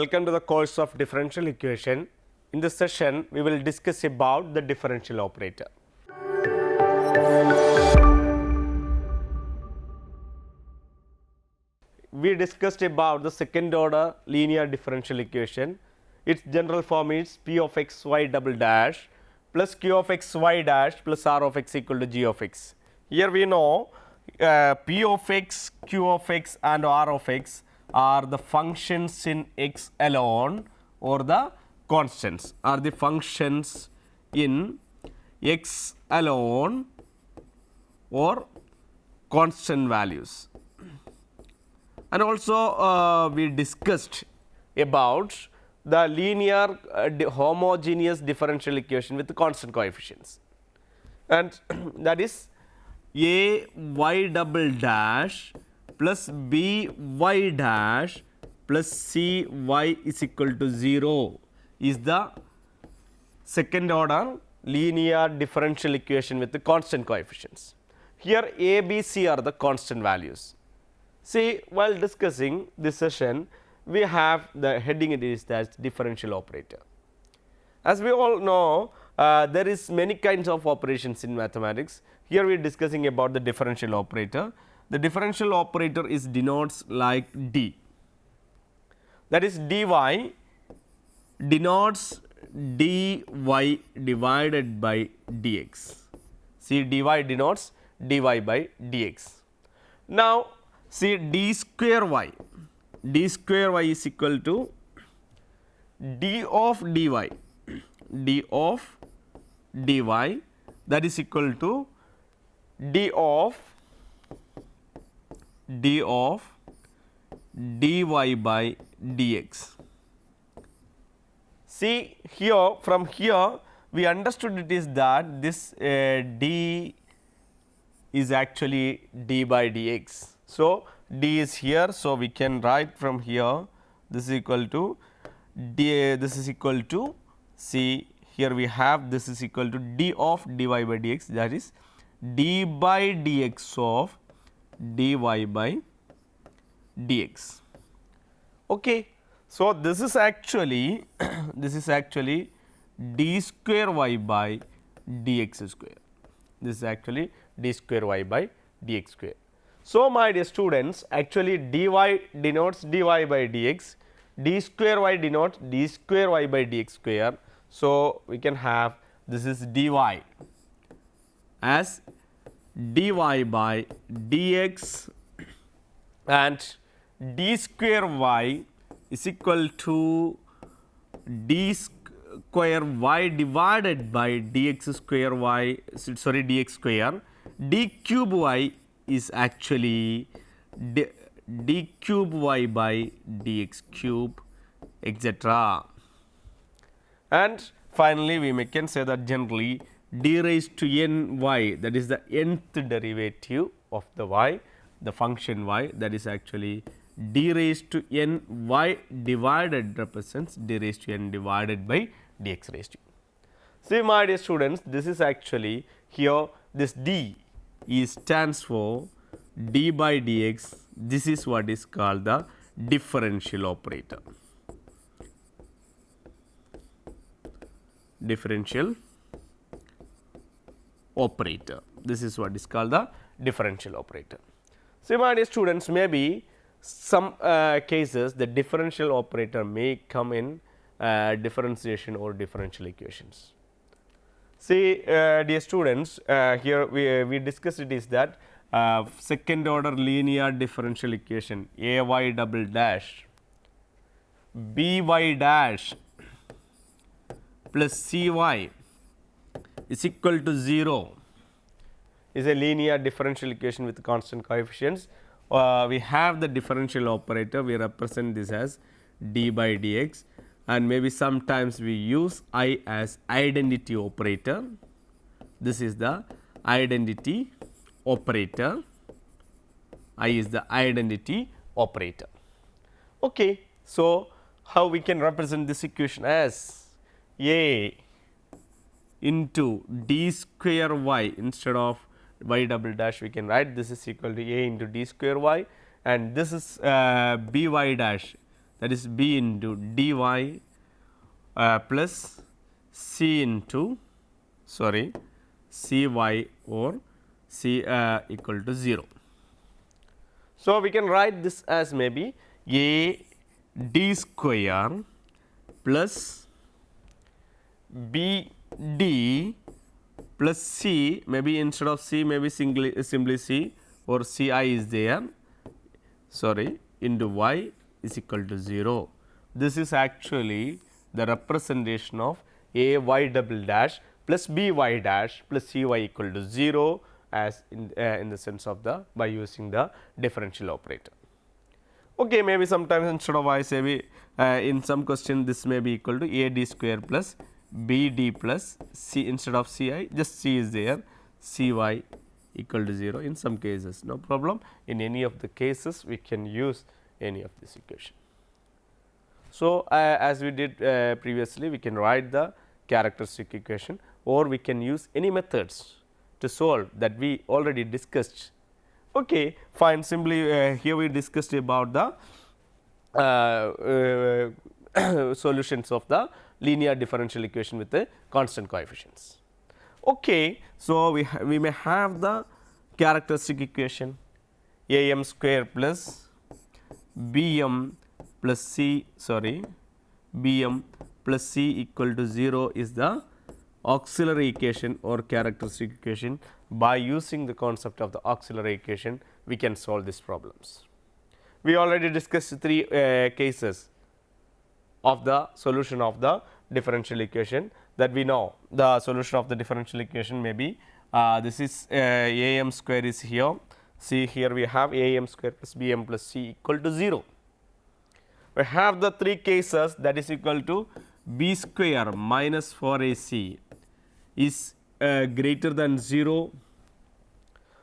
Welcome to the course of differential equation. In this session, we will discuss about the differential operator. We discussed about the second order linear differential equation. Its general form is P of x y double dash plus Q of x y dash plus R of x equal to G of x. Here we know P of x, Q of x and R of x are the functions in x alone or the constants are the functions in x alone or constant values. And also we discussed about the linear homogeneous differential equation with constant coefficients, and that is a y double dash plus b y dash plus c y is equal to 0 is the second order linear differential equation with the constant coefficients. Here a, b, c are the constant values. See, while discussing this session, we have the heading it is as differential operator. As we all know, there is many kinds of operations in mathematics. Here we are discussing about the differential operator. The differential operator is denotes like d, that is dy denotes dy divided by dx. See, dy denotes dy by dx. Now, see d square y is equal to d of dy, d of dy, that is equal to d of dy by dx. See, here from here we understood it is that this d is actually d by dx. So, d is here. So, we can write from here this is equal to d, this is equal to, see here we have this is equal to d of dy by dx, that is d by dx of dy by dx. Okay. So, this is actually d square y by dx square, this is actually d square y by dx square. So, my dear students, actually dy denotes dy by dx, d square y denotes d square y by dx square. So, we can have this is dy as dy by dx and d square y is equal to d square y divided by dx square y, sorry dx square, d cube y is actually d cube y by dx cube, etc. And finally, we can say that generally d raised to n y, that is the nth derivative of the y, the function y, that is actually d raised to n y divided represents d raised to n divided by dx raised to. See, my dear students, this is actually here this d stands for d by dx. This is what is called the differential operator. Differential operator. This is what is called the differential operator. So, my dear students, maybe some cases the differential operator may come in differentiation or differential equations. See, dear students, here we discussed it is that second order linear differential equation a y double dash b y dash plus c y is equal to 0 is a linear differential equation with constant coefficients. We have the differential operator, we represent this as d by dx, and maybe sometimes we use I as identity operator. This is the identity operator, I is the identity operator. Okay. So, how we can represent this equation as a into d square y, instead of y double dash we can write this is equal to a into d square y, and this is b y dash, that is b into dy plus c into cy or c equal to 0. So, we can write this as maybe a d square plus b d plus c, maybe instead of c maybe simply c or ci is there, into y is equal to 0. This is actually the representation of a y double dash plus b y dash plus c y equal to 0 as in the sense of the by using the differential operator. Okay, maybe sometimes instead of y say we in some question this may be equal to a d square plus b d plus c, instead of c I just c is there, c y equal to 0 in some cases, no problem. In any of the cases we can use any of this equation. So, as we did previously, we can write the characteristic equation or we can use any methods to solve that we already discussed. Okay, fine. Simply here we discussed about the solutions of the linear differential equation with the constant coefficients. Okay, so we may have the characteristic equation a m square plus b m plus c b m plus c equal to 0 is the auxiliary equation or characteristic equation. By using the concept of the auxiliary equation, we can solve these problems. We already discussed 3 cases of the solution of the differential equation that we know. The solution of the differential equation may be this is a m square is here. See here we have a m square plus b m plus c equal to 0. We have the 3 cases that is equal to b square minus 4 a c is greater than 0.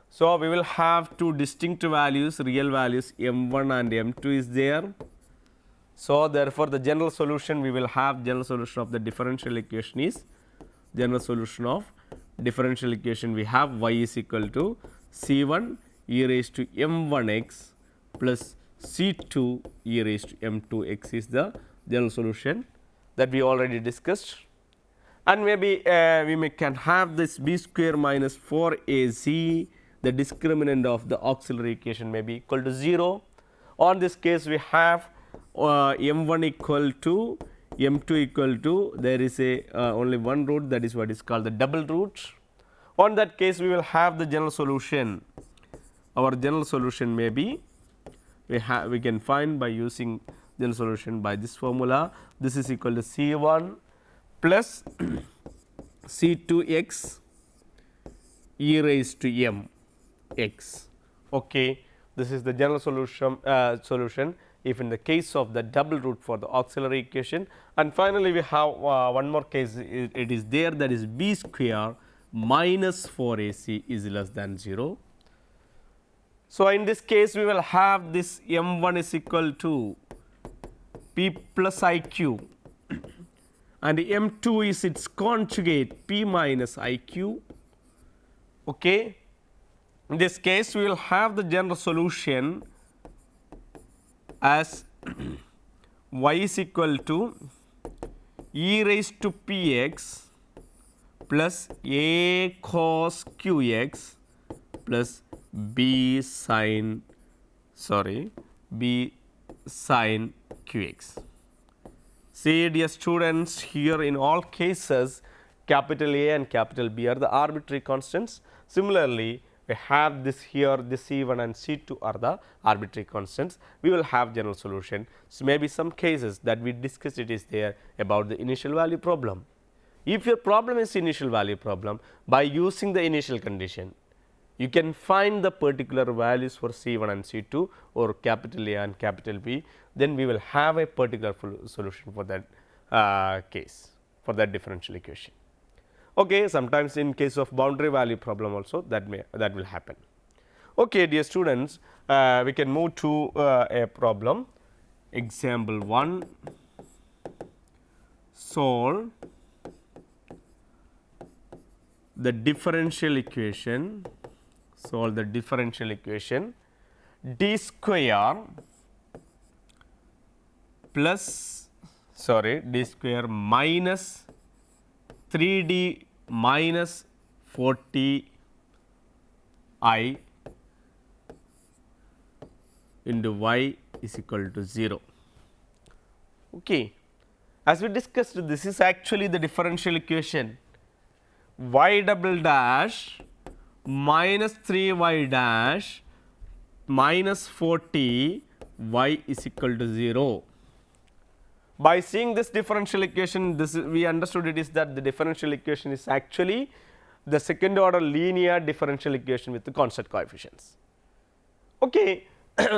So, we will have 2 distinct values, real values m 1 and m 2 is there. So, therefore, the general solution we will have general solution of the differential equation is general solution of differential equation we have y is equal to c 1 e raised to m 1 x plus c 2 e raised to m 2 x is the general solution that we already discussed. And maybe we can have this b square minus 4 a c, the discriminant of the auxiliary equation may be equal to 0. On this case we have m 1 equal to m 2 equal to, there is a only one root, that is what is called the double root. On that case we will have the general solution. Our general solution may be we can find by using general solution by this formula. This is equal to c 1 plus c 2 x e raised to m x. Okay, this is the general solution if in the case of the double root for the auxiliary equation. And finally, we have one more case, it is there, that is b square minus 4 a c is less than 0. So, in this case we will have this m 1 is equal to p plus I q and m 2 is its conjugate p minus I q. Okay. In this case we will have the general solution as y is equal to e raised to p x plus a cos q x plus b sin q x. See, dear students, here in all cases capital A and capital B are the arbitrary constants. Similarly, we have this here, this C 1 and C 2 are the arbitrary constants. We will have general solution. So, maybe some cases that we discussed it is there about the initial value problem. If your problem is initial value problem, by using the initial condition, you can find the particular values for C 1 and C 2 or capital A and capital B, then we will have a particular solution for that case, for that differential equation. Okay, sometimes in case of boundary value problem also that will happen. Okay, dear students, we can move to a problem. Example 1, solve the differential equation. Solve the differential equation d square plus d square minus 3d minus 40 I into y is equal to 0. Okay. As we discussed, this is actually the differential equation y double dash minus 3 y dash minus 40 y is equal to 0. By seeing this differential equation, we understood it is that the differential equation is actually the second order linear differential equation with the constant coefficients. Okay.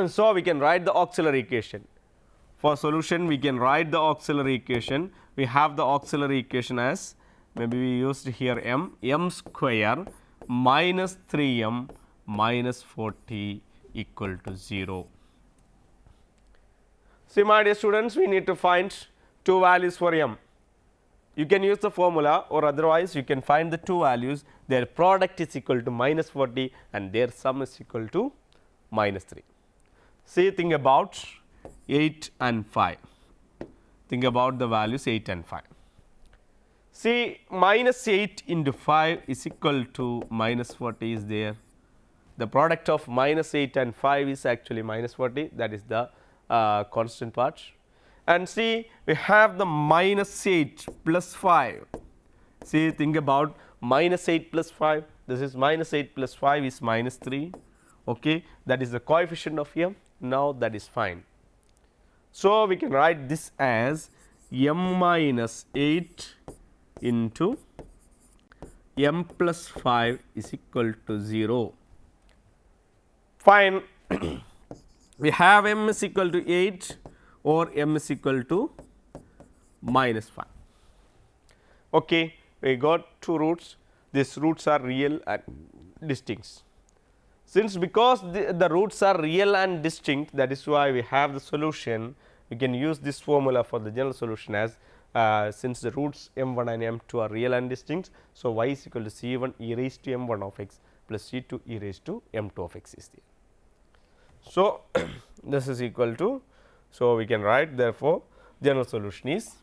So, we can write the auxiliary equation. For solution, we can write the auxiliary equation. We have the auxiliary equation as, maybe we used here m square minus 3m minus 40 equal to 0. See, my dear students, we need to find two values for m. You can use the formula, or otherwise you can find the two values, their product is equal to minus 40 and their sum is equal to minus 3. See, think about 8 and 5. Think about the values 8 and 5. See, minus 8 into 5 is equal to minus 40 is there. The product of minus 8 and 5 is actually minus 40, that is the constant part. And see, we have the minus 8 plus 5. See, think about minus 8 plus 5, this is minus 8 plus 5 is minus 3, okay. That is the coefficient of m. Now, that is fine. So, we can write this as m minus 8 into m plus 5 is equal to 0. Fine. We have m is equal to 8 or m is equal to minus 5. Okay. We got two roots, these roots are real and distinct. Since because the roots are real and distinct, that is why we have the solution. We can use this formula for the general solution as since the roots m1 and m2 are real and distinct. So, y is equal to c1 e raised to m1 of x plus c2 e raised to m2 of x is there. So, this is equal to, so we can write therefore, general solution is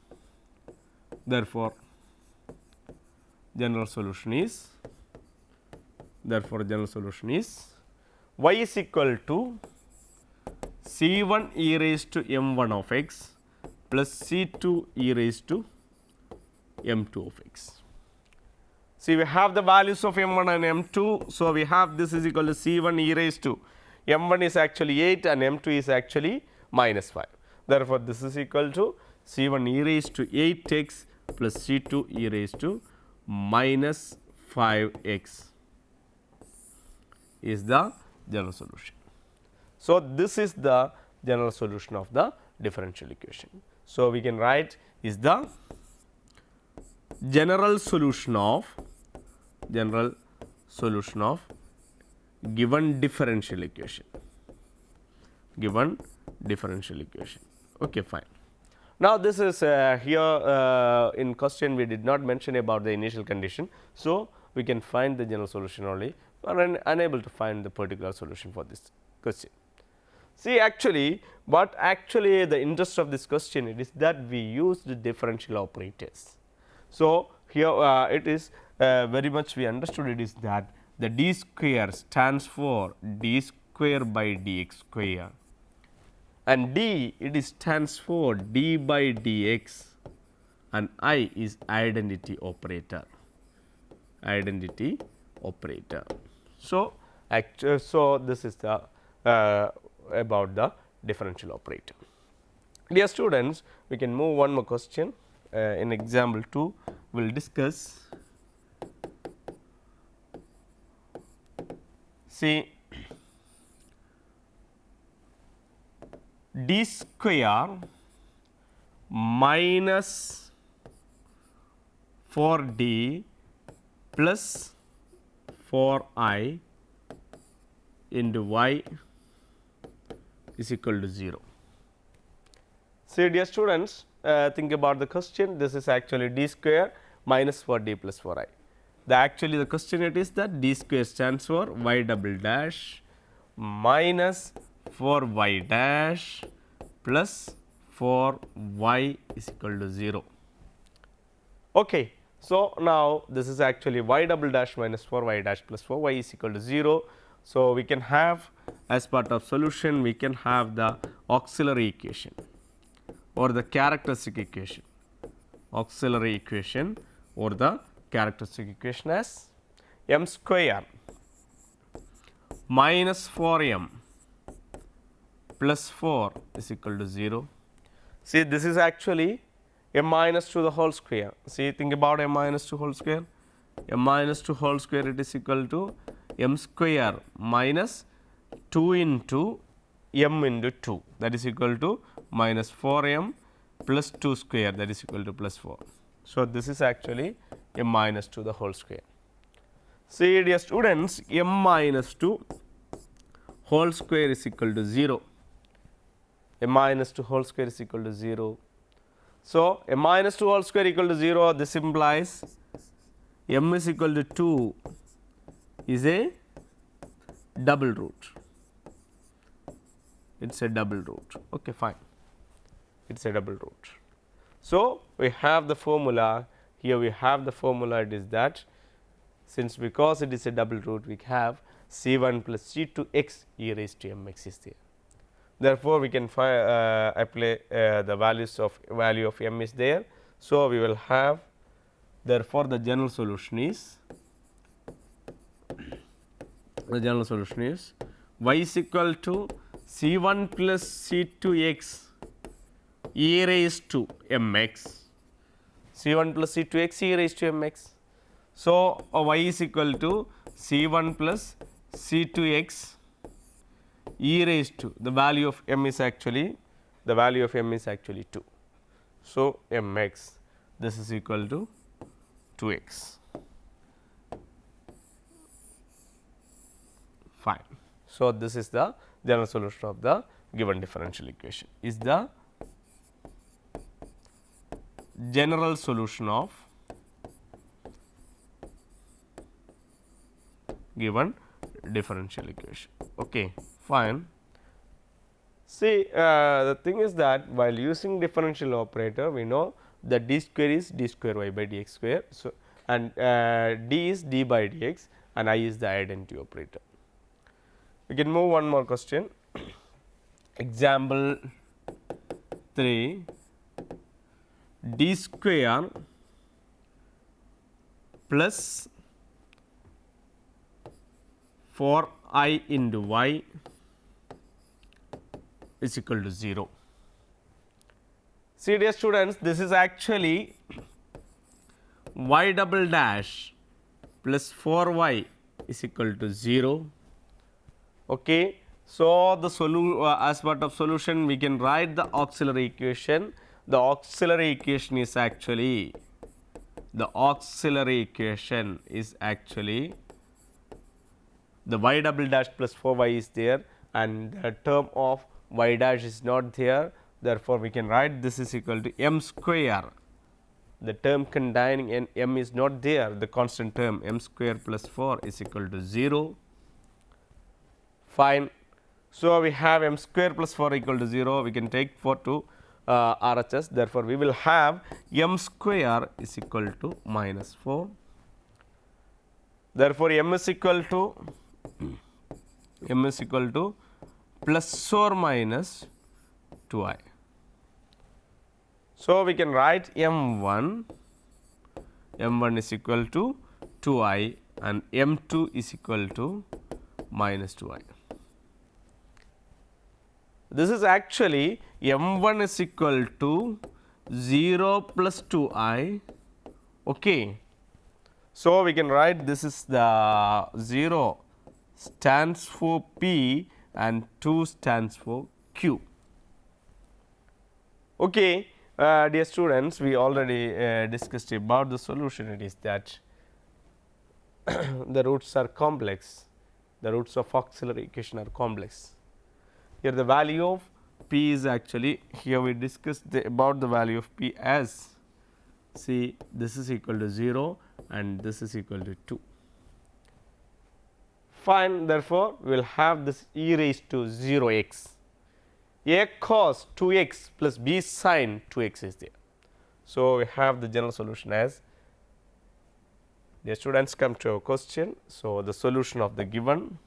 y is equal to c1 e raised to m1 of x plus c2 e raised to m2 of x. See, we have the values of m1 and m2. So, we have this is equal to c1 e raised to m1 is actually 8 and m2 is actually minus 5. Therefore, this is equal to c1 e raised to 8x plus c2 e raised to minus 5x is the general solution. So, this is the general solution of the differential equation. So, we can write is the general solution of given differential equation. Okay, fine. Now, this is here in question we did not mention about the initial condition. So, we can find the general solution only, or unable to find the particular solution for this question. See, actually what actually the interest of this question it is that we use the differential operators. So, here it is very much we understood it is that the d square stands for d square by dx square, and d it is stands for d by dx, and I is identity operator. So, so this is the about the differential operator. Dear students, we can move one more question. In example 2, we will discuss. See, d square minus 4d plus 4i into y is equal to 0. See, dear students, think about the question. This is actually d square minus 4d plus 4i. Actually the question it is that d square stands for y double dash minus 4y dash plus for y is equal to 0. Okay. So, now this is actually y double dash minus 4 y dash plus 4 y is equal to 0. So, we can have as part of solution we can have the auxiliary equation or the characteristic equation, auxiliary equation or the characteristic equation as m square minus 4m plus 4 is equal to 0. See, this is actually m minus 2 the whole square. See, think about m minus 2 whole square. M minus 2 whole square, it is equal to m square minus 2 into m into 2, that is equal to minus 4m plus 2 square, that is equal to plus 4. So, this is actually m minus 2 the whole square. See, dear students, m minus 2 whole square is equal to 0. M minus 2 whole square is equal to 0. So, m minus 2 whole square equal to 0, this implies m is equal to 2 is a double root. It is a double root. Okay, fine. It is a double root. So, we have the formula here, we have the formula, it is that since because it is a double root, we have c1 plus c2 x e raised to m x is there. Therefore, we can apply the value of m is there. So, we will have, therefore, the general solution is y is equal to c1 plus c2 x e raised to m x, c1 plus c2 x e raised to m x. So, y is equal to c1 plus c2 x e raised to the value of m is actually 2. So, m x, this is equal to 2x. Fine. So, this is the general solution of the given differential equation, is the general solution of given differential equation. Okay, fine. See, the thing is that while using differential operator, we know that d square is d square y by dx square. So, and d is d by dx and I is the identity operator. We can move one more question. Example 3, d square plus 4 I into y is equal to 0. See, dear students, this is actually y double dash plus 4 y is equal to 0. Okay. So, the as part of solution we can write the auxiliary equation. The auxiliary equation is actually the y double dash plus 4 y is there and the term of y dash is not there. Therefore, we can write this is equal to m square, the term containing n m is not there, the constant term m square plus 4 is equal to 0. Fine. So, we have m square plus 4 equal to 0, we can take 4 to RHS. Therefore, we will have m square is equal to minus 4. Therefore, m is equal to plus or minus 2i. So, we can write m1 is equal to 2i and m2 is equal to minus 2i. This is actually m1 is equal to 0 plus 2i. Okay. So, we can write this is the 0 stands for P and 2 stands for Q. Okay. Dear students, we already discussed about the solution. It is that the roots are complex, the roots of auxiliary equation are complex. Here the value of P is actually, here we discussed about the value of P as, see, this is equal to 0 and this is equal to 2. Fine. Therefore, we will have this e raised to 0 x. a cos 2x plus b sin 2x is there. So, we have the general solution as, the students come to a question. So, the solution of the given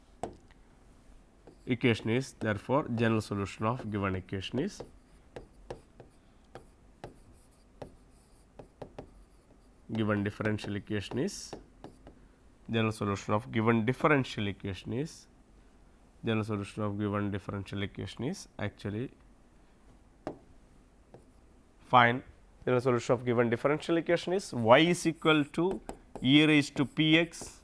equation is, therefore, general solution of given equation is given differential equation is general solution of given differential equation is general solution of given differential equation is actually fine. General solution of given differential equation is y is equal to e raised to p x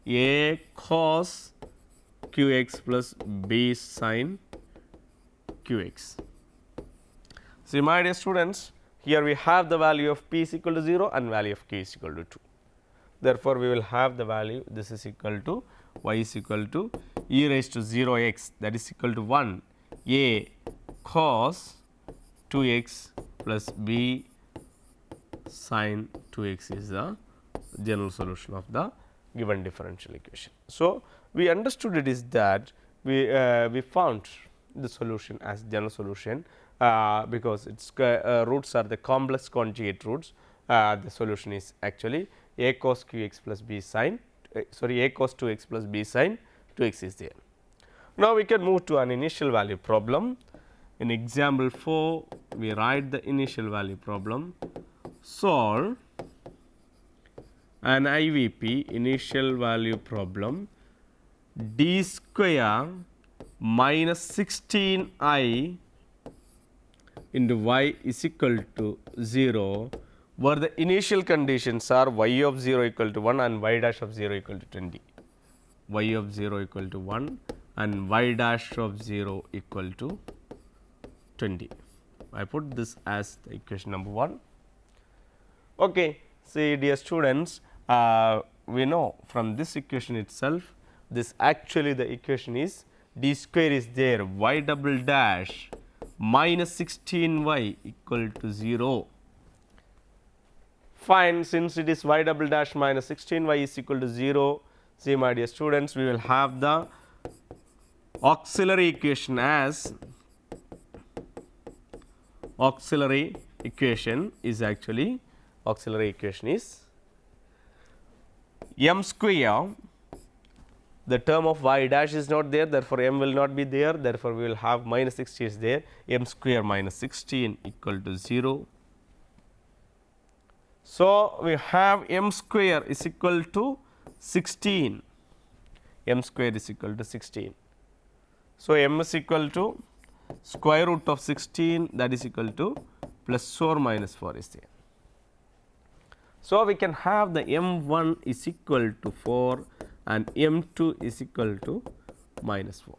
a cos q x plus b sin q x. So, my dear students, here we have the value of p is equal to 0 and value of q is equal to 2. Therefore, we will have the value, this is equal to y is equal to e raised to 0 x, that is equal to 1 a cos 2 x plus b sin 2 x is the general solution of the given differential equation. So, we understood it is that we found the solution as general solution because its roots are the complex conjugate roots. The solution is actually a cos q x plus b sin a cos 2 x plus b sin 2 x is there. Now, we can move to an initial value problem. In example 4, we write the initial value problem. Solve an IVP initial value problem d square minus 16 I into y is equal to 0, where the initial conditions are y of 0 equal to 1 and y dash of 0 equal to 20, y of 0 equal to 1 and y dash of 0 equal to 20. I put this as the equation number 1. Okay. See, dear students, we know from this equation itself, this actually the equation is d square is there, y double dash minus 16 y equal to 0. Fine, since it is y double dash minus 16 y is equal to 0, see my dear students, we will have the auxiliary equation as auxiliary equation is actually auxiliary equation is m square, the term of y dash is not there, therefore, m will not be there, therefore, we will have minus 16 is there, m square minus 16 equal to 0. So, we have m square is equal to 16, m square is equal to 16. So, m is equal to square root of 16, that is equal to plus or minus 4 is there. So, we can have the m 1 is equal to 4 and m 2 is equal to minus 4.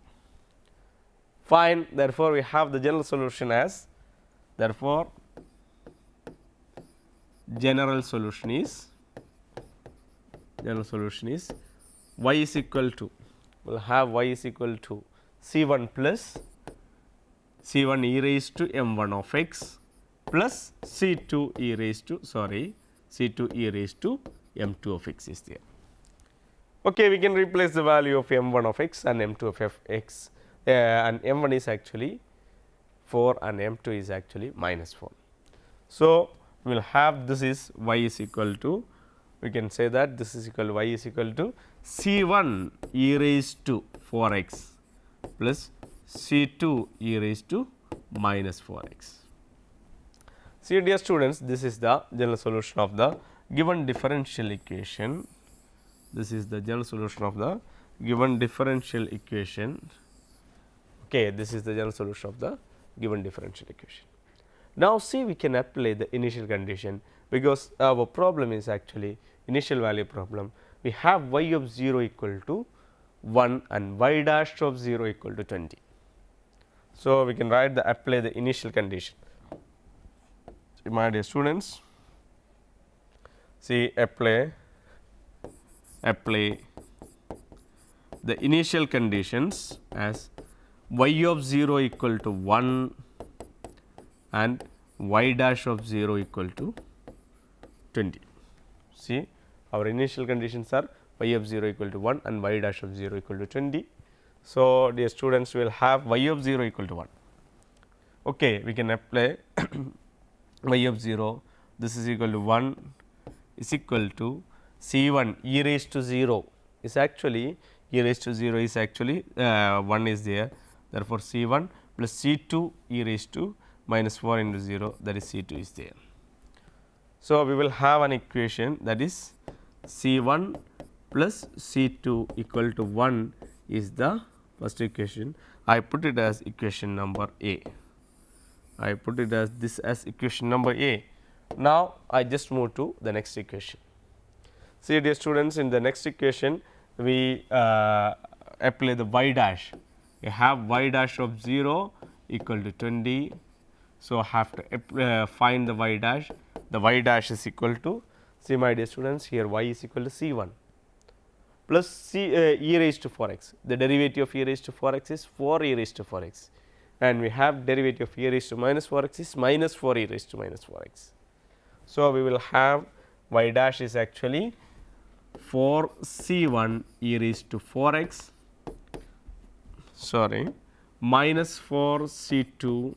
Fine, therefore, we have the general solution as, therefore, general solution is y is equal to, we will have y is equal to C 1 plus C 1 e raised to m 1 of x plus C 2 e raised to C 2 e raised to m 2 of x is there. Okay, we can replace the value of m 1 of x and m 2 of x and m 1 is actually 4 and m 2 is actually minus 4. So, we will have this is y is equal to, we can say that this is equal to y is equal to C 1 e raised to 4 x plus C 2 e raised to minus 4 x. See, dear students, this is the general solution of the given differential equation. This is the general solution of the given differential equation. Okay, this is the general solution of the given differential equation. Now, see, we can apply the initial condition, because our problem is actually initial value problem. We have y of 0 equal to 1 and y dash of 0 equal to 20. So, we can write the apply the initial condition. So, my dear students, see, apply the initial conditions as y of 0 equal to 1 and y dash of 0 equal to 20. See, our initial conditions are y of 0 equal to 1 and y dash of 0 equal to 20. So, dear students, we will have y of 0 equal to 1. Okay, we can apply y of 0, this is equal to 1 is equal to C 1 e raised to 0 is actually e raised to 0 is actually 1 is there, therefore, C 1 plus C 2 e raised to minus 4 into 0, that is C 2 is there. So, we will have an equation, that is C 1 plus C 2 equal to 1 is the first equation. I put it as equation number A. I put it as this as equation number A. Now, I just move to the next equation. See, dear students, in the next equation we apply the y dash. We have y dash of 0 equal to 20. So, I have to find the y dash. The y dash is equal to, see my dear students, here y is equal to C 1 plus C e raised to 4 x. The derivative of e raised to 4 x is 4 e raised to 4 x, and we have derivative of e raised to minus 4 x is minus 4 e raised to minus 4 x. So, we will have y dash is actually 4 C 1 e raised to 4 x, sorry, minus 4 C 2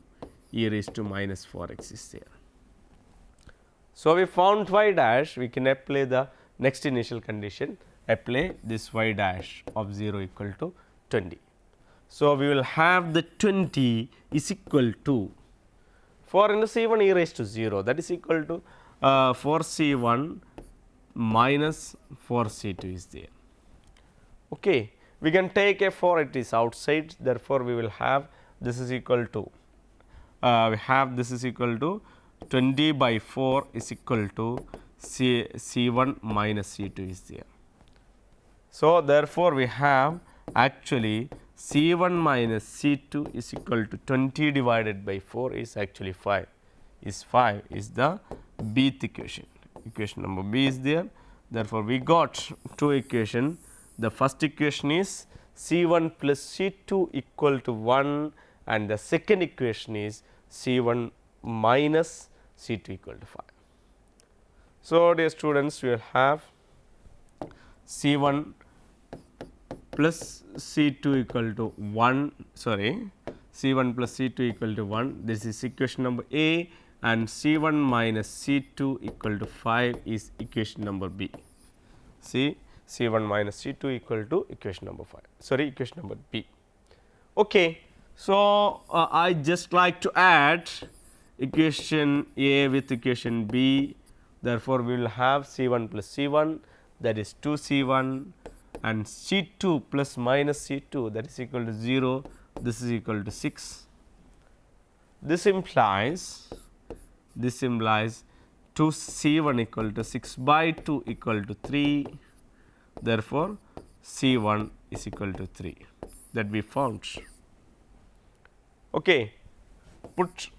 e raised to minus 4 x is there. So, we found y dash, we can apply the next initial condition, apply this y dash of 0 equal to 20. So, we will have the 20 is equal to 4 into C 1 e raised to 0, that is equal to 4 C 1 minus 4 C 2 is there. Okay. We can take a 4, it is outside, therefore, we will have this is equal to we have this is equal to 20 by 4 is equal to C 1 minus C 2 is there. So, therefore, we have actually C 1 minus C 2 is equal to 20 divided by 4 is actually 5 is the bth equation. Equation number B is there. Therefore, we got two equation. The first equation is C 1 plus C 2 equal to 1, and the second equation is C 1 minus C 2 equal to 5. So, dear students, we will have C 1 plus C 2 equal to 1, sorry, C 1 plus C 2 equal to 1, this is equation number A, and C 1 minus C 2 equal to 5 is equation number B. See, C 1 minus C 2 equal to equation number 5, sorry, equation number B. Okay. So, I just like to add equation A with equation B, therefore, we will have C 1 plus C 1, that is 2 C 1, and C 2 plus minus C 2, that is equal to 0, this is equal to 6. This implies 2 C 1 equal to 6 by 2 equal to 3, therefore, C 1 is equal to 3, that we found. Okay. Put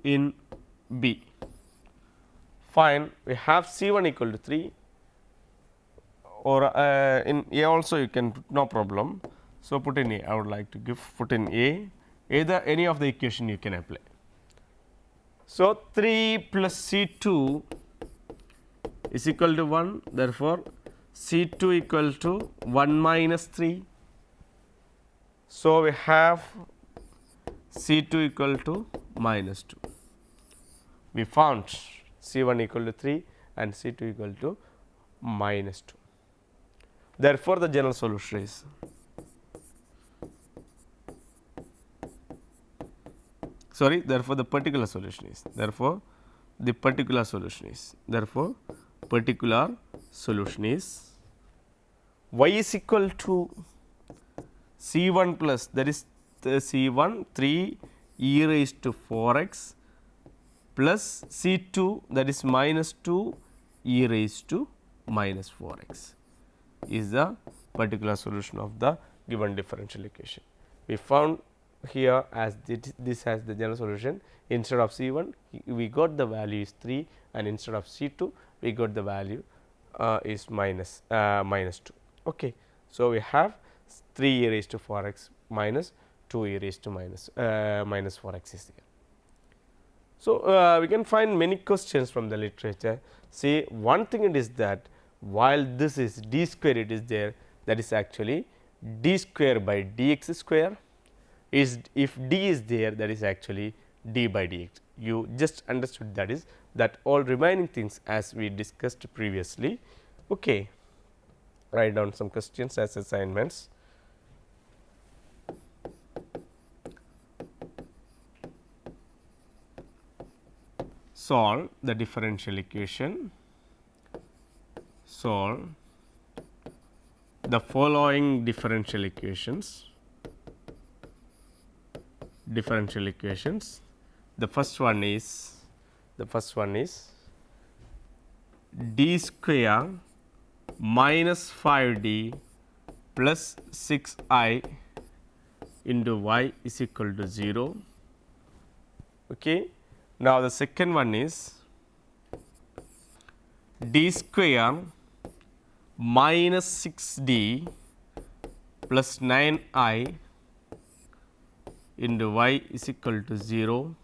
in B. Fine, we have C 1 equal to 3, or in A also you can put, no problem. So, put in A, I would like to put in A, either any of the equation you can apply. So, 3 plus C 2 is equal to 1, therefore, C 2 equal to 1 minus 3. So, we have C 2 equal to minus 2. We found C 1 equal to 3 and C 2 equal to minus 2. Therefore, the general solution is therefore, the particular solution is y is equal to C 1 plus, that is the C 1 3 e raised to 4 x plus C 2, that is minus 2 e raised to minus 4 x is the particular solution of the given differential equation. We found here as this has the general solution, instead of C 1 we got the value is 3, and instead of C 2 we got the value is minus 2. Okay. So, we have 3 e raised to 4 x minus 2 e raised to minus 4 x is there. So, we can find many questions from the literature. See, one thing it is that while this is d square, it is there, that is actually d square by dx square, is if d is there, that is actually d by dx. You just understood, that is that all remaining things as we discussed previously. Okay. Write down some questions as assignments. Solve the differential equation. Solve the following differential equations. The first one is d square minus 5d plus 6I into y is equal to 0. Okay. Now, the second one is d square minus 6d plus 9I into y is equal to 0.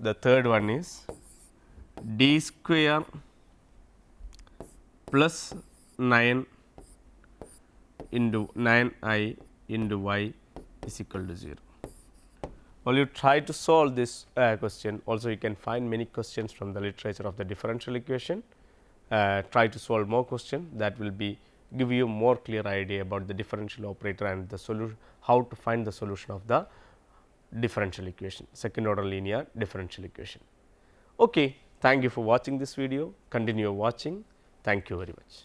The third one is d square plus 9 into 9I into y is equal to 0. Well, you try to solve this question. Also, you can find many questions from the literature of the differential equation. Try to solve more questions, that will be give you more clear idea about the differential operator and the solution, how to find the solution of the differential equation, second order linear differential equation. Okay. Thank you for watching this video. Continue watching. Thank you very much.